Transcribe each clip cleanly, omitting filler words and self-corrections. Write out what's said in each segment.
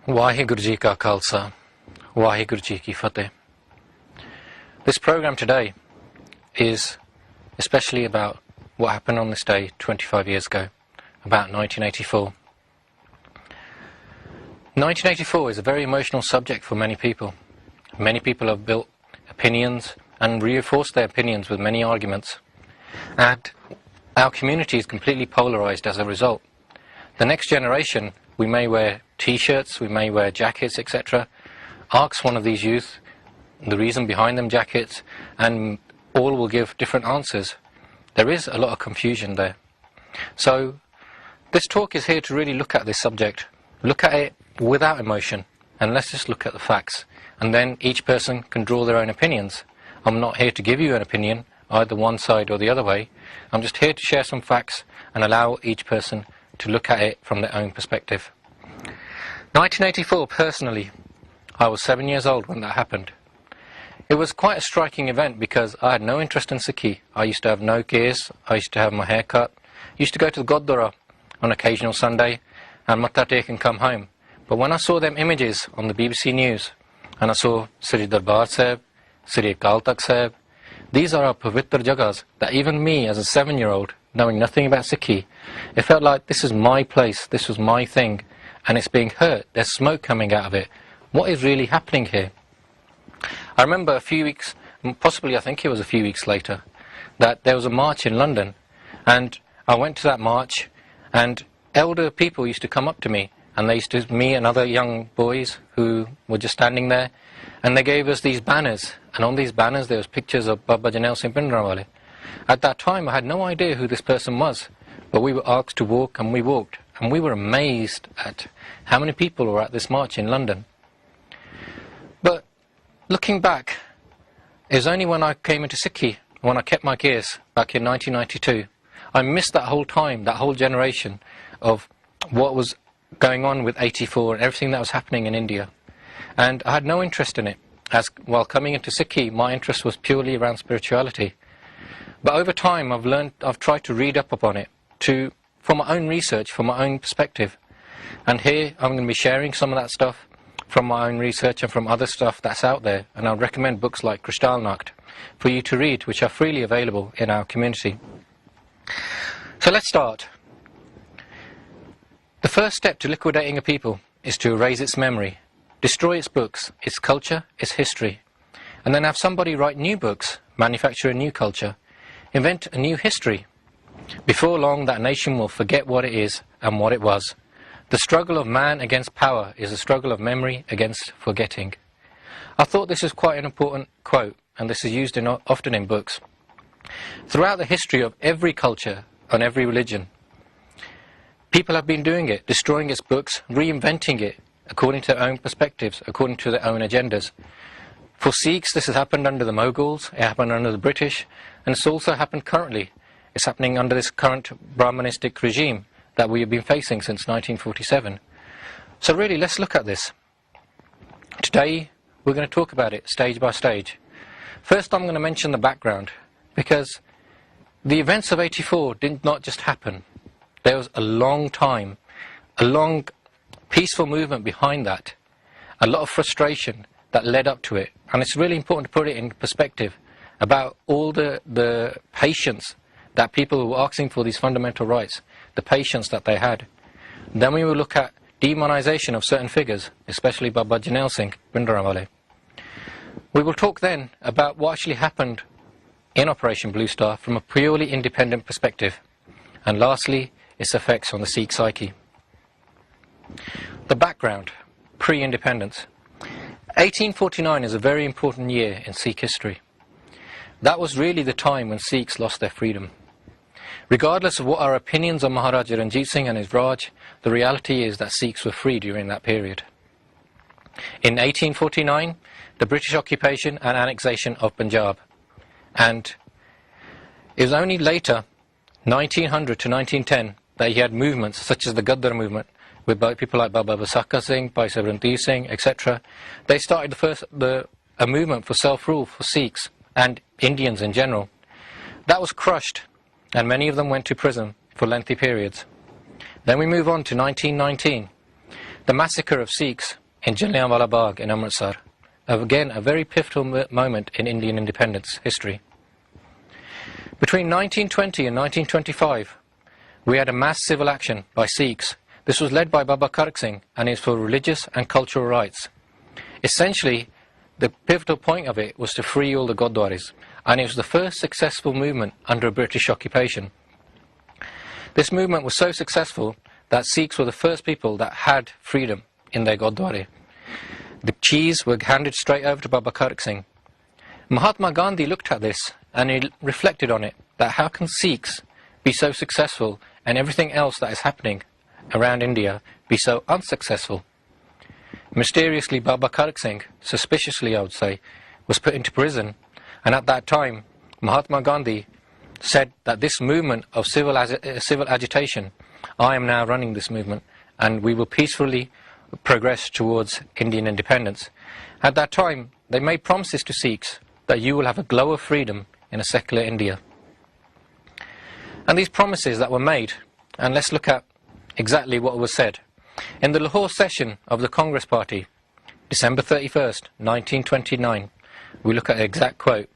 Waheguru Ji Ka Khalsa, Waheguru Ji Ki Fateh. This program today is especially about what happened on this day 25 years ago, about 1984. 1984 is a very emotional subject for many people. Many people have built opinions and reinforced their opinions with many arguments. And our community is completely polarized as a result. The next generation, we may wear t-shirts, we may wear jackets, etc. Ask one of these youth the reason behind them jackets, and all will give different answers. There is a lot of confusion there. So this talk is here to really look at this subject, look at it without emotion, and let's just look at the facts, and then each person can draw their own opinions. I'm not here to give you an opinion, either one side or the other way. I'm just here to share some facts and allow each person to look at it from their own perspective. 1984, personally, I was 7 years old when that happened. It was quite a striking event because I had no interest in Sikhi. I used to have no gears, I used to have my hair cut, used to go to the Gurdwara on occasional Sunday and Mattha Tek and come home. But when I saw them images on the BBC News, and I saw Sri Darbar Sahib, Sri Akal Takht Sahib, these are our pavitra jagas that even me as a 7-year-old, knowing nothing about Sikhi, it felt like this is my place, this was my thing, and it's being hurt, there's smoke coming out of it. What is really happening here? I remember a few weeks, possibly I think it was a few weeks later, that there was a march in London, and I went to that march, and elder people used to come up to me, and they used to, me and other young boys who were just standing there, and they gave us these banners, and on these banners there was pictures of Baba Janel Singh Bhindranwale. At that time I had no idea who this person was, but we were asked to walk, and we walked, and we were amazed at how many people were at this march in London. But looking back, it was only when I came into Sikhi, when I kept my gears back in 1992, I missed that whole time, that whole generation of what was going on with 84 and everything that was happening in India. And I had no interest in it, as while coming into Sikhi, my interest was purely around spirituality. But over time I've tried to read up upon it, for my own research, for my own perspective. And here I'm going to be sharing some of that stuff from my own research and from other stuff that's out there, and I'll recommend books like Kristallnacht for you to read, which are freely available in our community. So let's start. The first step to liquidating a people is to erase its memory, destroy its books, its culture, its history, and then have somebody write new books, manufacture a new culture, invent a new history. Before long, that nation will forget what it is and what it was. The struggle of man against power is a struggle of memory against forgetting. I thought this is quite an important quote, and this is used often in books. Throughout the history of every culture and every religion, people have been doing it, destroying its books, reinventing it according to their own perspectives, according to their own agendas. For Sikhs, this has happened under the Mughals, it happened under the British, and it's also happened currently. It's happening under this current Brahmanistic regime that we have been facing since 1947. So really, let's look at this. Today, we're going to talk about it stage by stage. First, I'm going to mention the background, because the events of 84 did not just happen. There was a long time, a long peaceful movement behind that, a lot of frustration that led up to it. And it's really important to put it in perspective about all the patience that people who were asking for these fundamental rights, the patience that they had. Then we will look at demonization of certain figures, especially Baba Janel Singh Bhindranwale. We will talk then about what actually happened in Operation Blue Star from a purely independent perspective. And lastly, its effects on the Sikh psyche. The background, pre-independence. 1849 is a very important year in Sikh history. That was really the time when Sikhs lost their freedom. Regardless of what our opinions on Maharaja Ranjit Singh and his Raj, the reality is that Sikhs were free during that period. In 1849, the British occupation and annexation of Punjab. And it was only later, 1900 to 1910, that you had movements such as the Gaddar movement, with people like Baba Vasakha Singh, Bhai Sabrantir Singh, etc. They started a movement for self-rule for Sikhs and Indians in general. That was crushed, and many of them went to prison for lengthy periods. Then we move on to 1919. the massacre of Sikhs in Jallianwala Bagh in Amritsar. Again, a very pivotal moment in Indian independence history. Between 1920 and 1925, we had a mass civil action by Sikhs. This was led by Baba Kharak Singh, and is for religious and cultural rights. Essentially, the pivotal point of it was to free all the Gurdwaras, and it was the first successful movement under a British occupation. This movement was so successful that Sikhs were the first people that had freedom in their Gurdwara. The keys were handed straight over to Baba Kharak Singh. Mahatma Gandhi looked at this and he reflected on it, that how can Sikhs be so successful and everything else that is happening around India be so unsuccessful? Mysteriously, Baba Kharak Singh, suspiciously I would say, was put into prison, and at that time Mahatma Gandhi said that this movement of civil agitation, I am now running this movement, and we will peacefully progress towards Indian independence. At that time, they made promises to Sikhs that you will have a glow of freedom in a secular India. And these promises that were made, and let's look at exactly what was said. In the Lahore session of the Congress Party, December 31st, 1929, we look at the exact quote.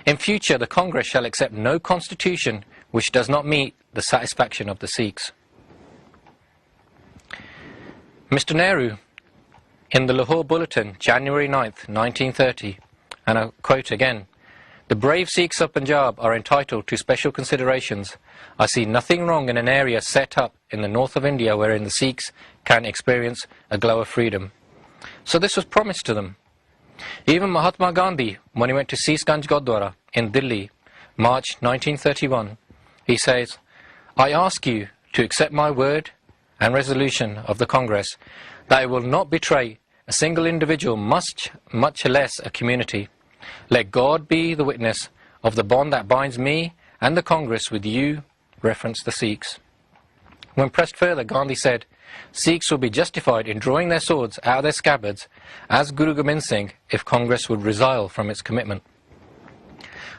In future, the Congress shall accept no constitution which does not meet the satisfaction of the Sikhs. Mr. Nehru, in the Lahore Bulletin, January 9th, 1930, and I quote again, "The brave Sikhs of Punjab are entitled to special considerations. I see nothing wrong in an area set up in the north of India wherein the Sikhs can experience a glow of freedom." So this was promised to them. Even Mahatma Gandhi, when he went to Seesganj Gurdwara in Delhi, March 1931, he says, "I ask you to accept my word and resolution of the Congress that I will not betray a single individual, much less a community. Let God be the witness of the bond that binds me and the Congress with you," reference the Sikhs. When pressed further, Gandhi said, "Sikhs will be justified in drawing their swords out of their scabbards as Guru Gobind Singh if Congress would resile from its commitment."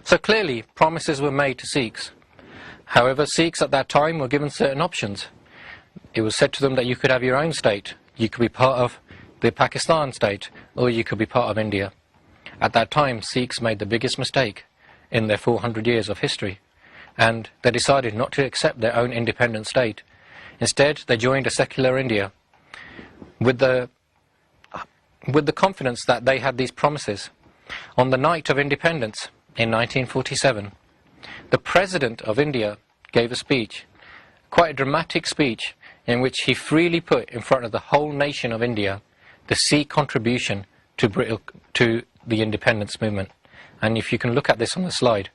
So clearly, promises were made to Sikhs. However, Sikhs at that time were given certain options. It was said to them that you could have your own state, you could be part of the Pakistan state, or you could be part of India. At that time, Sikhs made the biggest mistake in their 400 years of history, and they decided not to accept their own independent state. Instead, they joined a secular India with the confidence that they had these promises. On the night of independence in 1947, the President of India gave a speech, quite a dramatic speech, in which he freely put in front of the whole nation of India the Sikh contribution to the independence movement. And if you can look at this on the slide.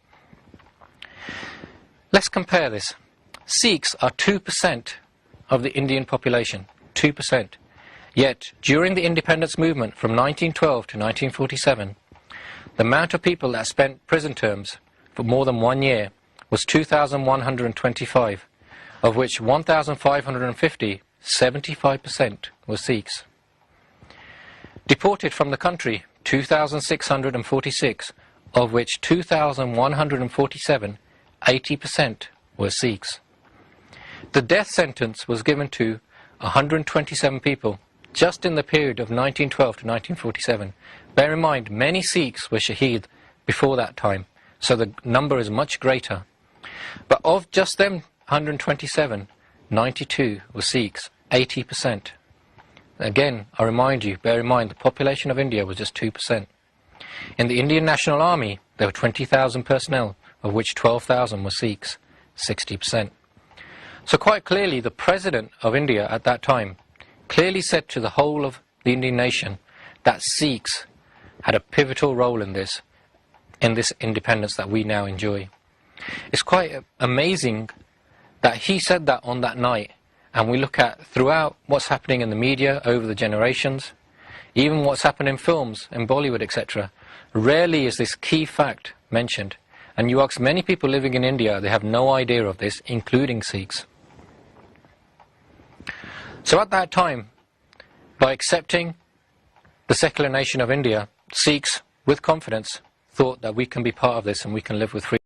Let's compare this. Sikhs are 2% of the Indian population, 2%. Yet, during the independence movement from 1912 to 1947, the amount of people that spent prison terms for more than 1 year was 2,125, of which 1,550, 75%, were Sikhs. Deported from the country, 2,646, of which 2,147, 80%, were Sikhs. The death sentence was given to 127 people just in the period of 1912 to 1947. Bear in mind, many Sikhs were shaheed before that time, so the number is much greater. But of just them 127, 92 were Sikhs, 80%. Again, I remind you, bear in mind, the population of India was just 2%. In the Indian National Army, there were 20,000 personnel, of which 12,000 were Sikhs, 60%. So quite clearly, the President of India at that time clearly said to the whole of the Indian nation that Sikhs had a pivotal role in this independence that we now enjoy. It's quite amazing that he said that on that night, and we look at throughout what's happening in the media over the generations, even what's happened in films, in Bollywood, etc. Rarely is this key fact mentioned. And you ask many people living in India, they have no idea of this, including Sikhs. So at that time, by accepting the secular nation of India, Sikhs, with confidence, thought that we can be part of this and we can live with freedom.